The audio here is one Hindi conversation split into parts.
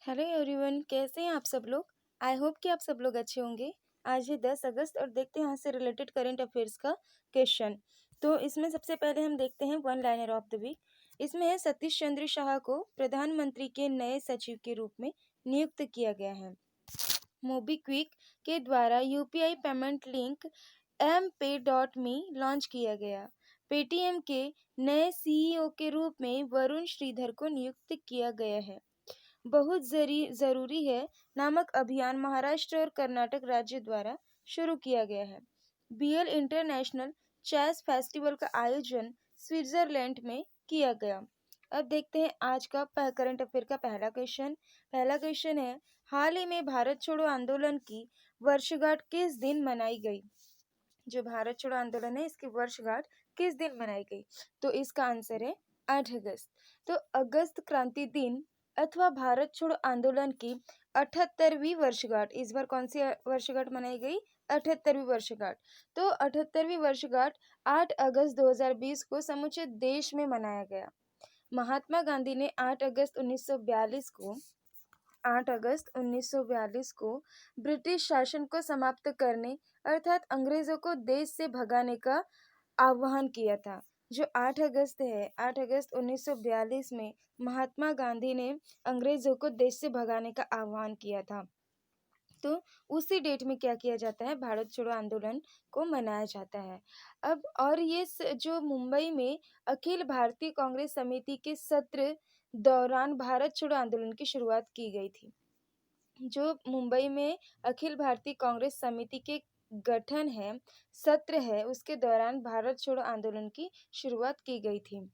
हेलो एवरीवन, कैसे हैं आप सब लोग। आई होप कि आप सब लोग अच्छे होंगे। आज है 10 अगस्त और देखते हैं यहाँ से रिलेटेड करंट अफेयर्स का क्वेश्चन। तो इसमें सबसे पहले हम देखते हैं one liner of the week. इसमें है सतीश चंद्र शाह को प्रधानमंत्री के नए सचिव के रूप में नियुक्त किया गया है। मोबीक्विक के द्वारा UPI payment link mPay.me launch किया गया। पेटीएम के नए सीईओ के रूप में वरुण श्रीधर को नियुक्त किया गया है। बहुत जरूरी है नामक अभियान महाराष्ट्र और कर्नाटक राज्य द्वारा शुरू किया गया है। बीएल इंटरनेशनल चेस फेस्टिवल का आयोजन स्विट्जरलैंड में किया गया। अब देखते हैं आज का करंट अफेयर का पहला क्वेश्चन है, हाल ही में भारत छोड़ो आंदोलन की वर्षगांठ किस दिन मनाई गई। जो भारत छोड़ो आंदोलन है इसकी वर्षगांठ किस दिन मनाई गई। तो इसका आंसर है 8 अगस्त। तो अगस्त क्रांति दिन अथवा भारत छोड़ो आंदोलन की 78वीं वर्षगांठ, इस बार कौन सी वर्षगांठ मनाई गई, 78वीं वर्षगांठ। तो 78वीं वर्षगांठ 8 अगस्त 2020 को समूचे देश में मनाया गया। महात्मा गांधी ने 8 अगस्त 1942 को ब्रिटिश शासन को समाप्त करने अर्थात अंग्रेजों को देश से भगाने का आह्वान किया था। जो 8 अगस्त है, 8 अगस्त 1942 में महात्मा गांधी ने अंग्रेजों को देश से भगाने का आह्वान किया था। तो उसी डेट में क्या किया जाता है, भारत छोड़ो आंदोलन को मनाया जाता है। अब और ये जो मुंबई में अखिल भारतीय कांग्रेस समिति के सत्र दौरान भारत छोड़ो आंदोलन की शुरुआत की गई थी। जो मुंबई में अखिल भारतीय कांग्रेस समिति के गठन है, सत्र है, उसके दौरान भारत छोड़ो आंदोलन की शुरुआत की गई थी।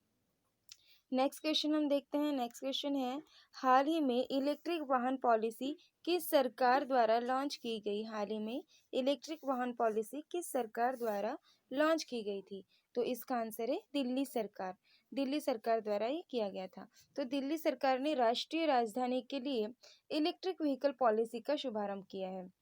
नेक्स्ट क्वेश्चन हम देखते हैं। नेक्स्ट क्वेश्चन है, हाल ही में इलेक्ट्रिक वाहन पॉलिसी किस सरकार द्वारा लॉन्च की गई। हाल ही में इलेक्ट्रिक वाहन पॉलिसी किस सरकार द्वारा लॉन्च की गई थी। तो इसका आंसर है दिल्ली सरकार। दिल्ली सरकार द्वारा ये किया गया था। तो दिल्ली सरकार ने राष्ट्रीय राजधानी के लिए इलेक्ट्रिक व्हीकल पॉलिसी का शुभारंभ किया है,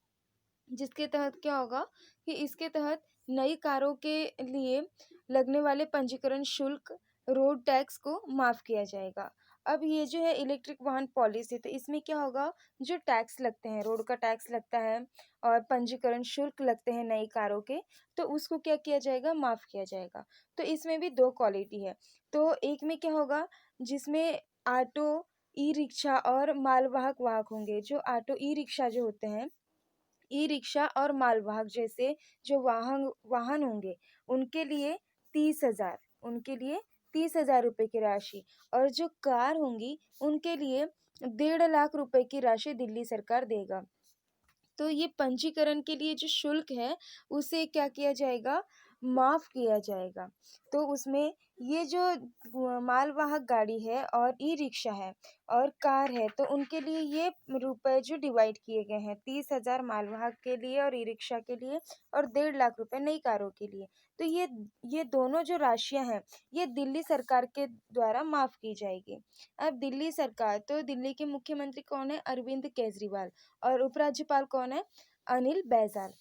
जिसके तहत क्या होगा कि इसके तहत नई कारों के लिए लगने वाले पंजीकरण शुल्क, रोड टैक्स को माफ किया जाएगा। अब ये जो है इलेक्ट्रिक वाहन पॉलिसी, तो इसमें क्या होगा, जो टैक्स लगते हैं, रोड का टैक्स लगता है और पंजीकरण शुल्क लगते हैं नई कारों के, तो उसको क्या किया जाएगा, माफ किया जाएगा। तो इसमें भी दो क्वालिटी है। तो एक में क्या होगा, जिसमें ऑटो, ई रिक्शा और मालवाहक वाहक होंगे। जो ऑटो, ई रिक्शा जो होते हैं, ई रिक्शा और मालवाहक जैसे जो वाहन होंगे, उनके लिए 30,000 रुपये की राशि, और जो कार होंगी उनके लिए 1.5 लाख रुपए की राशि दिल्ली सरकार देगा। तो ये पंजीकरण के लिए जो शुल्क है उसे क्या किया जाएगा, माफ किया जाएगा। तो उसमें ये जो मालवाहक गाड़ी है और ई रिक्शा है और कार है, तो उनके लिए ये रुपए जो डिवाइड किए गए हैं, 30,000 मालवाहक के लिए और ई रिक्शा के लिए और 1.5 लाख रुपए नई कारों के लिए। तो ये दोनों जो राशियां हैं ये दिल्ली सरकार के द्वारा माफ की जाएगी। अब दिल्ली सरकार, तो दिल्ली के मुख्यमंत्री कौन है, अरविंद केजरीवाल, और उपराज्यपाल कौन है, अनिल बैजल।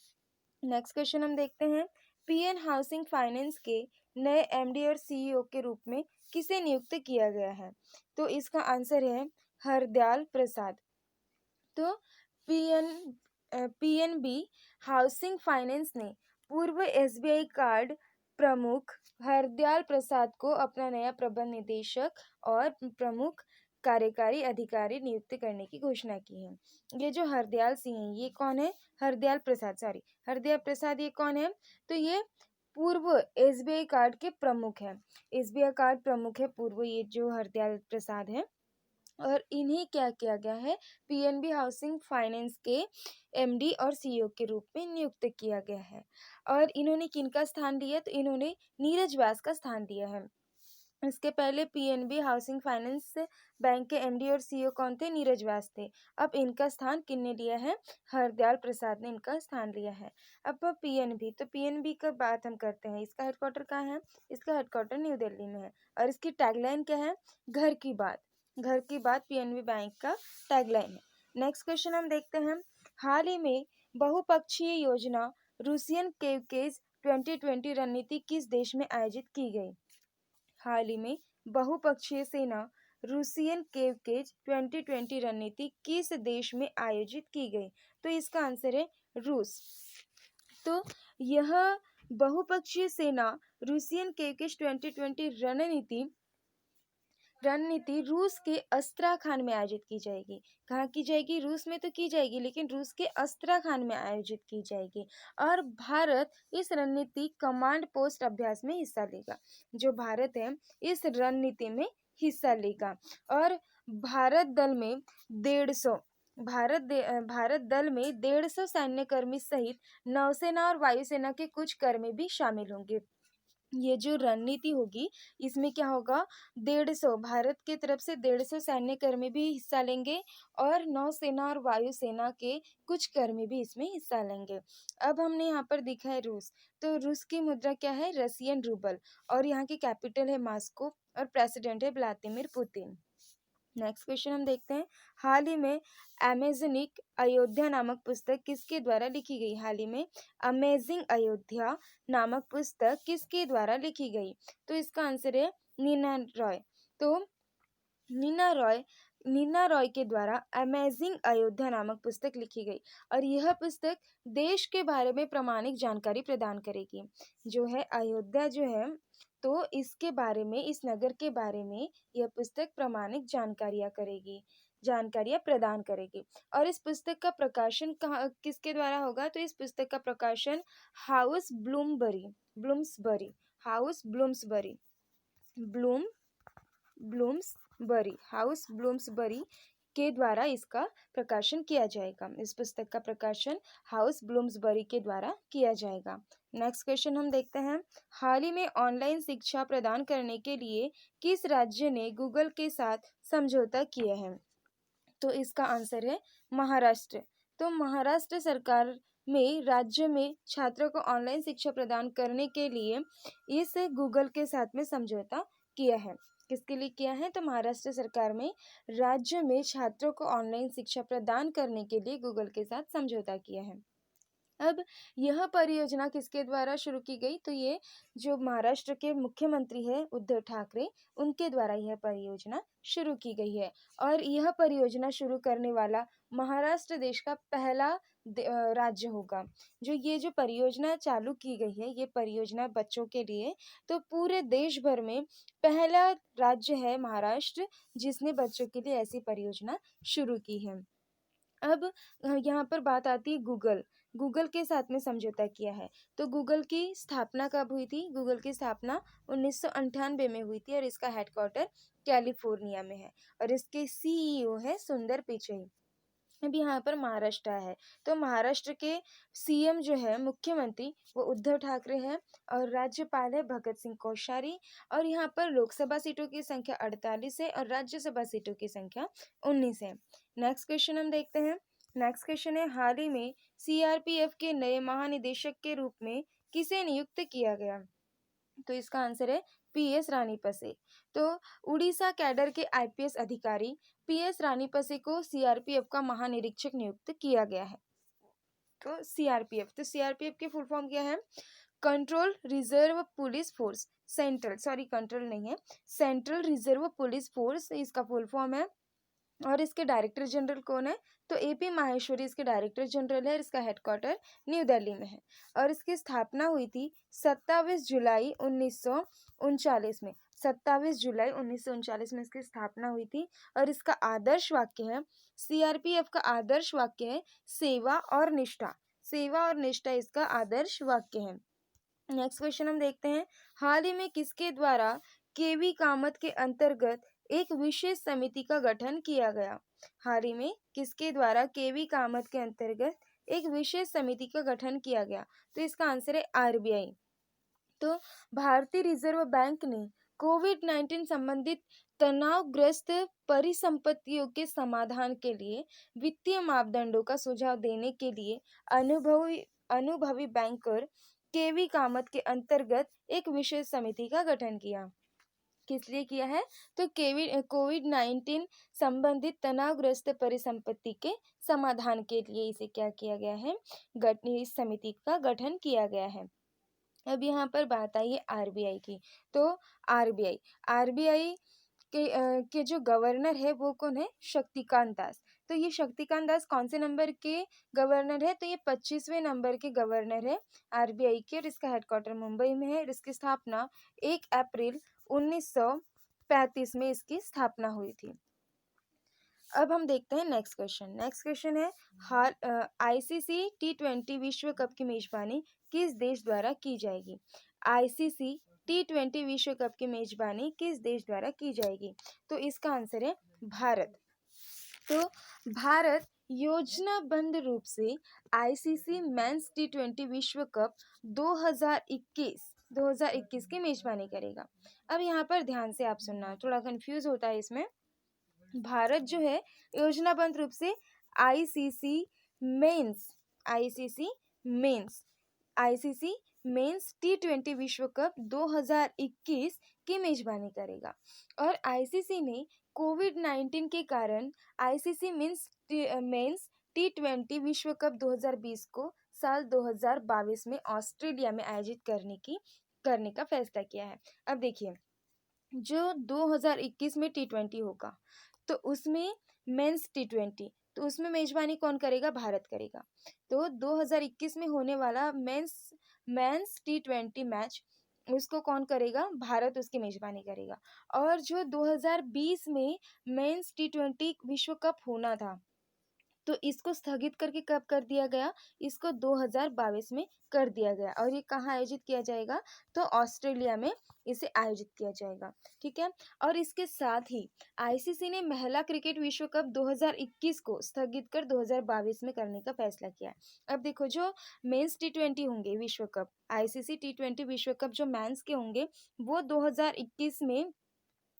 नेक्स्ट क्वेश्चन हम देखते हैं, पीएन हाउसिंग फाइनेंस के नए एमडी और सीईओ के रूप में किसे नियुक्त किया गया है। तो इसका आंसर है हरदयाल प्रसाद। तो पीएनबी हाउसिंग फाइनेंस ने पूर्व एसबीआई कार्ड प्रमुख हरदयाल प्रसाद को अपना नया प्रबंध निदेशक और प्रमुख कार्यकारी अधिकारी नियुक्त करने की घोषणा की है। ये जो हरदयाल सिंह है, ये कौन है, हरदयाल प्रसाद ये कौन है, तो ये पूर्व एसबीआई कार्ड के प्रमुख है। एसबीआई कार्ड प्रमुख है पूर्व, ये जो हरदयाल प्रसाद है। और इन्हें क्या किया गया है, पीएनबी हाउसिंग फाइनेंस के एमडी और सीईओ के रूप में नियुक्त किया गया है। और इन्होंने किनका स्थान लिया, तो इन्होंने नीरज व्यास का स्थान लिया है। इसके पहले पीएनबी हाउसिंग फाइनेंस बैंक के एमडी और सीईओ कौन थे, नीरज व्यास थे। अब इनका स्थान किसने लिया है, हरदयाल प्रसाद ने इनका स्थान लिया है। अब पीएनबी, तो पीएनबी का बात हम करते हैं, इसका हेडक्वार्टर कहाँ है, इसका हेडक्वार्टर न्यू दिल्ली में है। और इसकी टैगलाइन क्या है, घर की बात। घर की बात पीएनबी बैंक का टैगलाइन है। नेक्स्ट क्वेश्चन हम देखते हैं, हाल ही में बहुपक्षीय योजना रूसियन केवकेज 2020 रणनीति किस देश में आयोजित की गई। हाल ही में बहुपक्षीय सेना रूसियन केवकेज 2020 रणनीति किस देश में आयोजित की गई? तो इसका आंसर है रूस। तो यह बहुपक्षीय सेना रूसियन केवकेज 2020 रणनीति रूस के अस्त्राखान में आयोजित की जाएगी। कहाँ की जाएगी? रूस में तो की जाएगी, लेकिन रूस के अस्त्राखान में आयोजित की जाएगी। और भारत इस रणनीति कमांड पोस्ट अभ्यास में हिस्सा लेगा। जो भारत है इस रणनीति में हिस्सा लेगा। और भारत दल में 150 भारत दल में 150 सैन्य कर्मी सहित नौसेना और वायुसेना के कुछ कर्मी भी शामिल होंगे। ये जो रणनीति होगी इसमें क्या होगा? 150 भारत की तरफ से 150 सैन्य कर्मी भी हिस्सा लेंगे और नौसेना और वायुसेना के कुछ कर्मी भी इसमें हिस्सा लेंगे। अब हमने यहाँ पर देखा है रूस। तो रूस की मुद्रा क्या है? Russian rouble. और यहाँ की कैपिटल है मॉस्को और प्रेसिडेंट है व्लादिमीर पुतिन। नेक्स्ट क्वेश्चन हम देखते हैं। हाल ही में अमेज़निक अयोध्या नामक पुस्तक किसके द्वारा लिखी गई? हाल ही में अमेजिंग अयोध्या नामक पुस्तक किसके द्वारा लिखी गई? तो इसका आंसर है नीना रॉय। तो नीना रॉय के द्वारा अमेजिंग अयोध्या नामक पुस्तक लिखी गई। और यह पुस्तक देश के बारे में प्रामाणिक जानकारी प्रदान करेगी। जो है अयोध्या जो है, तो इसके बारे में, इस नगर के बारे में यह पुस्तक प्रामाणिक जानकारियां प्रदान करेगी। और इस पुस्तक का प्रकाशन किसके द्वारा होगा? तो इस पुस्तक का प्रकाशन हाउस ब्लूम्सबरी हाउस ब्लूम्सबरी के द्वारा इसका प्रकाशन किया जाएगा। इस पुस्तक का प्रकाशन हाउस ब्लूम्सबरी के द्वारा किया जाएगा। नेक्स्ट क्वेश्चन हम देखते हैं। हाल ही में ऑनलाइन शिक्षा प्रदान करने के लिए किस राज्य ने गूगल के साथ समझौता किया है? तो इसका आंसर है महाराष्ट्र। तो महाराष्ट्र सरकार में राज्य में छात्रों को ऑनलाइन शिक्षा प्रदान करने के लिए इस गूगल के साथ में समझौता किया है। किसके लिए किया है? तो महाराष्ट्र सरकार में राज्य में छात्रों को ऑनलाइन शिक्षा प्रदान करने के लिए गूगल के साथ समझौता किया है। अब यह परियोजना किसके द्वारा शुरू की गई? तो ये जो महाराष्ट्र के मुख्यमंत्री है उद्धव ठाकरे, उनके द्वारा यह परियोजना शुरू की गई है। और यह परियोजना शुरू करने वाला महाराष्ट्र देश का पहला राज्य होगा। जो परियोजना चालू की गई है, ये परियोजना बच्चों के लिए, तो पूरे देश भर में पहला राज्य है महाराष्ट्र जिसने बच्चों के लिए ऐसी परियोजना शुरू की है। अब यहाँ पर बात आती है गूगल के साथ में समझौता किया है। तो गूगल की स्थापना कब हुई थी? गूगल की स्थापना 1998 में हुई थी और इसका हेडक्वार्टर कैलिफोर्निया में है और इसके सीईओ है सुंदर पिचई। अब यहाँ पर महाराष्ट्र है, तो महाराष्ट्र के सीएम जो है, मुख्यमंत्री, वो उद्धव ठाकरे हैं और राज्यपाल है भगत सिंह कोश्यारी। और यहाँ पर लोकसभा सीटों की संख्या 48 है और राज्यसभा सीटों की संख्या 19 है। नेक्स्ट क्वेश्चन हम देखते हैं। नेक्स्ट क्वेश्चन है, हाल ही में सीआरपीएफ के नए महानिदेशक के रूप में किसे नियुक्त किया गया? तो इसका आंसर है पीएस रानीपसे। तो उड़ीसा कैडर के आईपीएस अधिकारी पीएस रानीपसे को सीआरपीएफ का महानिरीक्षक नियुक्त किया गया है। तो सीआरपीएफ की फुल फॉर्म क्या है? Control reserve police force. Central reserve police force इसका फुल फॉर्म है। और इसके डायरेक्टर जनरल कौन है? तो एपी माहेश्वरी इसके डायरेक्टर जनरल है। इसका हेडक्वार्टर न्यू दिल्ली में है और इसकी स्थापना हुई थी 27 जुलाई 1939 में। 27 जुलाई 1939 में इसकी स्थापना हुई थी। और इसका आदर्श वाक्य है, सीआरपीएफ का आदर्श वाक्य है सेवा और निष्ठा इसका आदर्श वाक्य है। नेक्स्ट क्वेश्चन हम देखते हैं। हाल ही में किसके द्वारा केवी कामत के अंतर्गत एक विशेष समिति का गठन किया गया? हाल ही में किसके द्वारा केवी कामत के अंतर्गत एक विशेष समिति का गठन किया गया? तो इसका आंसर है आरबीआई। तो भारतीय रिजर्व बैंक ने कोविड-19 संबंधित तनावग्रस्त परिसंपत्तियों के समाधान के लिए वित्तीय मापदंडों का सुझाव देने के लिए अनुभवी बैंकर केवी कामत के अंतर्गत एक विशेष समिति का गठन किया। किस लिए किया है? तो कोविड-19 संबंधित तनावग्रस्त परिसंपत्ति के समाधान के लिए इसे क्या किया गया है? इस समिति का गठन किया गया है। अब यहाँ पर बात आई है आरबीआई की। तो आरबीआई के जो गवर्नर है वो कौन है? शक्तिकांत दास। तो ये शक्तिकांत दास कौन से नंबर के गवर्नर है? तो ये 25वें नंबर के गवर्नर है आरबीआई के, और इसका हेडक्वार्टर मुंबई में है, और इसकी स्थापना 1 अप्रैल 1935 में इसकी स्थापना हुई थी। अब हम देखते हैं नेक्स्ट क्वेश्चन। नेक्स्ट क्वेश्चन है, हाल आईसीसी T20 विश्व कप की मेजबानी किस देश द्वारा की जाएगी? आईसीसी T20 विश्व कप की मेजबानी किस देश द्वारा की जाएगी? तो इसका आंसर है भारत। तो भारत योजनाबद्ध रूप से आईसीसी मेंस T20 विश्व कप 2021 की मेजबानी करेगा। अब यहाँ पर ध्यान से आप सुनना, थोड़ा कंफ्यूज होता है इसमें। भारत जो है योजनाबद्ध रूप से ICC men's ICC men's T20 विश्व कप 2021 की मेजबानी करेगा। और आईसीसी ने कोविड-19 के कारण आईसीसी मेंस T20 विश्व कप 2020 को साल 2022 में ऑस्ट्रेलिया में आयोजित करने का फैसला किया है। अब देखिए, जो 2021 में T20 होगा तो उसमें मेंस T20, तो उसमें मेजबानी कौन करेगा? भारत करेगा। तो 2021 में होने वाला मेंस T20 मैच उसको कौन करेगा? भारत उसकी मेजबानी करेगा। और जो 2020 में मेंस T20 विश्व कप होना था तो इसको स्थगित करके कब कर दिया गया? इसको 2022 में कर दिया गया। और ये कहाँ आयोजित किया जाएगा? तो ऑस्ट्रेलिया में इसे आयोजित किया जाएगा। ठीक है। और इसके साथ ही आईसीसी ने महिला क्रिकेट विश्व कप 2021 को स्थगित कर 2022 में करने का फैसला किया है। अब देखो, जो मेंस T20 होंगे विश्व कप, आईसीसी T20 विश्व कप जो मेंस के होंगे वो 2021 में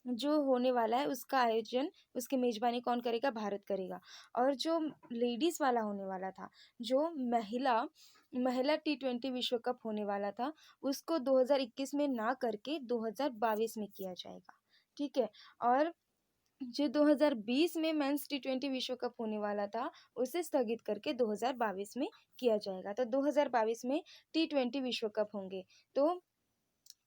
जो होने वाला है उसका आयोजन, उसकी मेजबानी कौन करेगा? भारत करेगा। और जो लेडीज वाला होने वाला था, जो महिला T20 विश्व कप होने वाला था, उसको 2021 में ना करके 2022 में किया जाएगा। ठीक है। और जो 2020 में मेंस T20 विश्व कप होने वाला था उसे स्थगित करके 2022 में किया जाएगा। तो 2022 में T20 विश्व कप होंगे। तो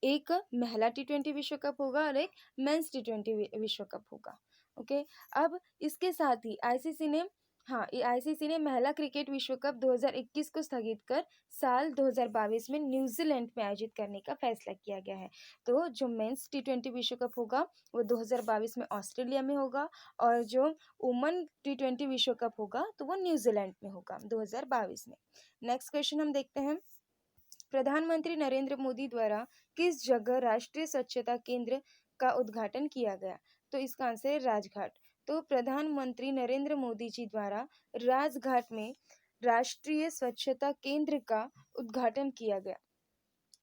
एक महिला T20 विश्व कप होगा और एक मेंस T20 विश्व कप होगा। ओके। अब इसके साथ ही आईसीसी ने महिला क्रिकेट विश्व कप 2021 को स्थगित कर साल 2022 में न्यूजीलैंड में आयोजित करने का फैसला किया गया है। तो जो मेंस T20 विश्व कप होगा वो 2022 में ऑस्ट्रेलिया में होगा, और जो वुमेन T20 विश्व कप होगा तो वो न्यूजीलैंड में होगा 2022 में। नेक्स्ट क्वेश्चन हम देखते हैं, प्रधानमंत्री नरेंद्र मोदी द्वारा किस जगह राष्ट्रीय स्वच्छता केंद्र का उद्घाटन किया गया? तो इसका आंसर है राजघाट। तो प्रधानमंत्री नरेंद्र मोदी जी द्वारा राजघाट में राष्ट्रीय स्वच्छता केंद्र का उद्घाटन किया गया।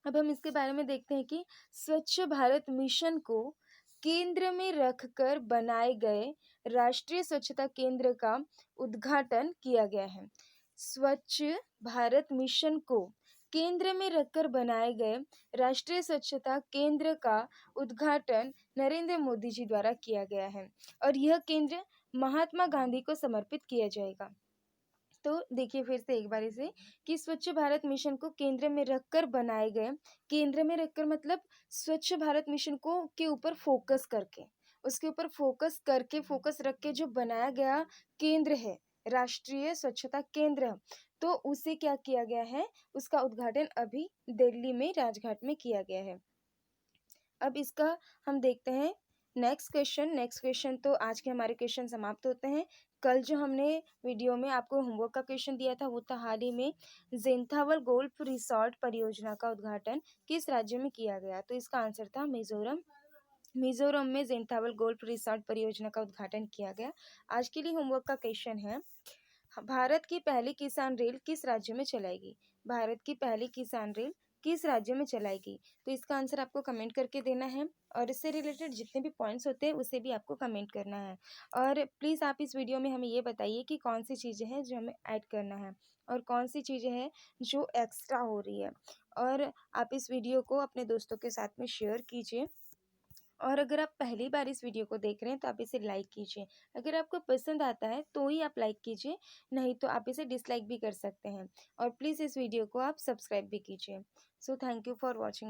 अब हम इसके बारे में देखते हैं कि स्वच्छ भारत मिशन को केंद्र में रखकर बनाए गए राष्ट्रीय स्वच्छता केंद्र का उद्घाटन किया गया है। स्वच्छ भारत मिशन को केंद्र में रखकर बनाए गए राष्ट्रीय स्वच्छता केंद्र का उद्घाटन नरेंद्र मोदी जी द्वारा किया गया है, और यह केंद्र महात्मा गांधी को समर्पित किया जाएगा। तो देखिए फिर से एक बार इसे, कि स्वच्छ भारत मिशन को केंद्र में रखकर बनाए गए, केंद्र में रखकर मतलब स्वच्छ भारत मिशन को के ऊपर फोकस करके, उसके ऊपर फोकस रख के जो बनाया गया केंद्र है, राष्ट्रीय स्वच्छता केंद्र, तो उसे क्या किया गया है? उसका उद्घाटन अभी दिल्ली में राजघाट में किया गया है। अब इसका हम देखते हैं नेक्स्ट क्वेश्चन। तो आज के हमारे क्वेश्चन समाप्त होते हैं। कल जो हमने वीडियो में आपको होमवर्क का क्वेश्चन दिया था वो था हाल ही में जेंथावल गोल्फ रिसोर्ट परियोजना का उद्घाटन किस राज्य में किया गया? तो इसका आंसर था मिजोरम में जेंथावल गोल्फ रिसोर्ट परियोजना का उद्घाटन किया गया। आज के लिए होमवर्क का क्वेश्चन है, भारत की पहली किसान रेल किस राज्य में चलाएगी? भारत की पहली किसान रेल किस राज्य में चलाएगी? तो इसका आंसर आपको कमेंट करके देना है, और इससे रिलेटेड जितने भी पॉइंट्स होते हैं उसे भी आपको कमेंट करना है। और प्लीज़ आप इस वीडियो में हमें ये बताइए कि कौन सी चीज़ें हैं जो हमें ऐड करना है और कौन सी चीज़ें हैं जो एक्स्ट्रा हो रही है। और आप इस वीडियो को अपने दोस्तों के साथ में शेयर कीजिए, और अगर आप पहली बार इस वीडियो को देख रहे हैं तो आप इसे लाइक कीजिए। अगर आपको पसंद आता है तो ही आप लाइक कीजिए, नहीं तो आप इसे डिसलाइक भी कर सकते हैं। और प्लीज़ इस वीडियो को आप सब्सक्राइब भी कीजिए। So thank you for watching.